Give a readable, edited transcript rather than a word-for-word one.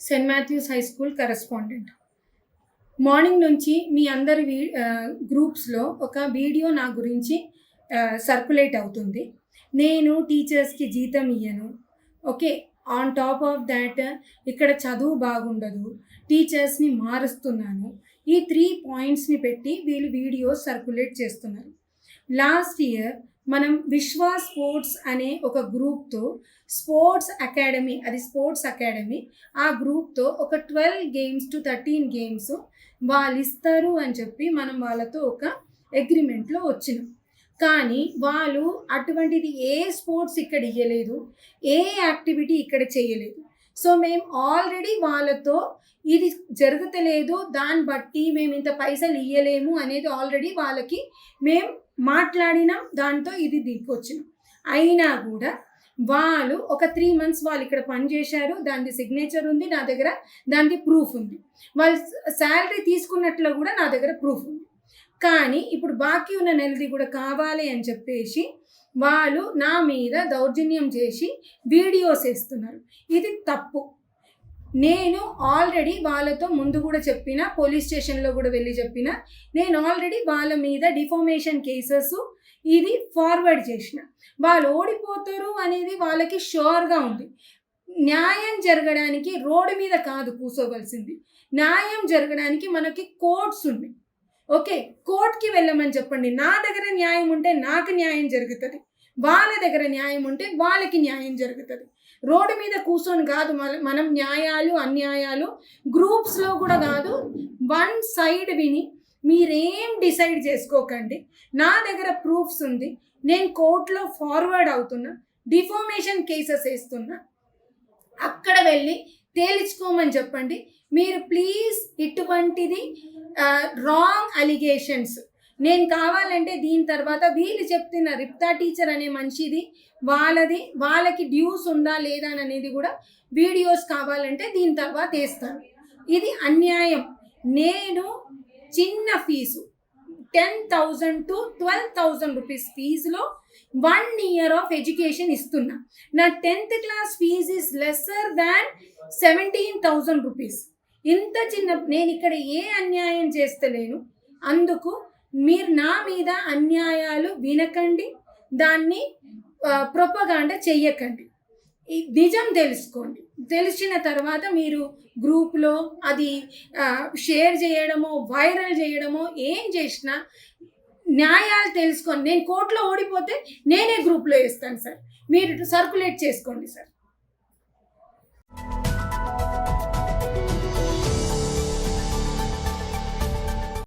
Saint Matthew's high school correspondent. Morning నుంచి మీ అందరి గ్రూప్స్లో ఒక వీడియో నా గురించి సర్క్యులేట్ అవుతుంది. నేను టీచర్స్కి జీతం ఇయ్యను, okay, on top of that ఇక్కడ చదువు బాగుండదు, టీచర్స్ని మారుస్తున్నాను, ఈ 3 పాయింట్స్ని పెట్టి వీళ్ళు వీడియోస్ సర్క్యులేట్ చేస్తున్నారు. లాస్ట్ ఇయర్ మనం విశ్వ స్పోర్ట్స్ అనే ఒక గ్రూప్తో స్పోర్ట్స్ అకాడమీ ఆ గ్రూప్తో ఒక 12 గేమ్స్ టు 13 గేమ్స్ వాళ్ళు ఇస్తారు అని చెప్పి మనం వాళ్ళతో ఒక అగ్రిమెంట్లో వచ్చినాం. కానీ వాళ్ళు అటువంటిది ఏ స్పోర్ట్స్ ఇక్కడ ఇవ్వలేదు, ఏ యాక్టివిటీ ఇక్కడ చేయలేదు. సో మేము ఆల్రెడీ వాళ్ళతో ఇది జరుగుతలేదు, దాన్ని బట్టి మేము ఇంత పైసలు ఇవ్వలేము అనేది ఆల్రెడీ వాళ్ళకి మేము మాట్లాడినాం. దాంతో ఇది దిగొచ్చినాం. అయినా కూడా వాళ్ళు ఒక 3 months వాళ్ళు ఇక్కడ పనిచేశారు, దాని సిగ్నేచర్ ఉంది నా దగ్గర, దానికి ప్రూఫ్ ఉంది. వాళ్ళు శాలరీ తీసుకున్నట్లు కూడా నా దగ్గర ప్రూఫ్ ఉంది. కానీ ఇప్పుడు బాకీ ఉన్న నెలది కూడా కావాలి అని చెప్పేసి వాళ్ళు నా మీద దౌర్జన్యం చేసి వీడియోస్ వేస్తున్నారు. ఇది తప్పు. నేను ఆల్రెడీ వాళ్ళతో ముందు కూడా చెప్పిన, పోలీస్ స్టేషన్లో కూడా వెళ్ళి చెప్పిన, నేను ఆల్రెడీ వాళ్ళ మీద డిఫామేషన్ కేసెస్ ఇది ఫార్వర్డ్ చేసిన. వాళ్ళు ఓడిపోతారు అనేది వాళ్ళకి షూర్గా ఉంది. న్యాయం జరగడానికి రోడ్డు మీద కాదు కూర్చోవలసింది, న్యాయం జరగడానికి మనకి కోర్ట్స్ ఉన్నాయి. ఓకే, కోర్టుకి వెళ్ళమని చెప్పండి. నా దగ్గర న్యాయం ఉంటే నాకు న్యాయం జరుగుతుంది, వాళ్ళ దగ్గర న్యాయం ఉంటే వాళ్ళకి న్యాయం జరుగుతుంది. రోడ్డు మీద కూర్చొని కాదు మనం న్యాయాలు అన్యాయాలు గ్రూప్స్లో కూడా కాదు, వన్ సైడ్ విని మీరేం డిసైడ్ చేసుకోకండి. నా దగ్గర ప్రూఫ్స్ ఉంది, నేను కోర్టులో ఫార్వర్డ్ అవుతున్నా, డిఫామేషన్ కేసెస్ వేస్తున్నా, అక్కడ వెళ్ళి తేల్చుకోమని చెప్పండి. మీరు ప్లీజ్ ఇటువంటిది రాంగ్ అలిగేషన్స్ నేను కావాలంటే దీని తర్వాత వీళ్ళు చెప్తున్న రిప్తా టీచర్ అనే మనిషిది వాళ్ళకి డ్యూస్ ఉందా లేదా అనేది కూడా వీడియోస్ కావాలంటే దీని తర్వాత వేస్తాను. ఇది అన్యాయం. నేను చిన్న ఫీజు 10,000 to 12,000 రూపీస్ ఫీజులో 1 year ఆఫ్ ఎడ్యుకేషన్ ఇస్తున్నా. నా 10th class fees is lesser than 17,000 rupees. ఇంత చిన్న నేను ఇక్కడ ఏ అన్యాయం చేస్తలేను. అందుకు మీరు నా మీద అన్యాయాలు వినకండి, దాన్ని ప్రొపగాండా చెయ్యకండి. నిజం తెలుసుకోండి. తెలిసిన తర్వాత మీరు గ్రూప్లో అది షేర్ చేయడమో వైరల్ చేయడమో ఏం చేసినా న్యాయాలు తెలుసుకోండి. నేను కోర్టులో ఓడిపోతే నేనే గ్రూప్లో వేస్తాను సార్, మీరు సర్క్యులేట్ చేసుకోండి సార్.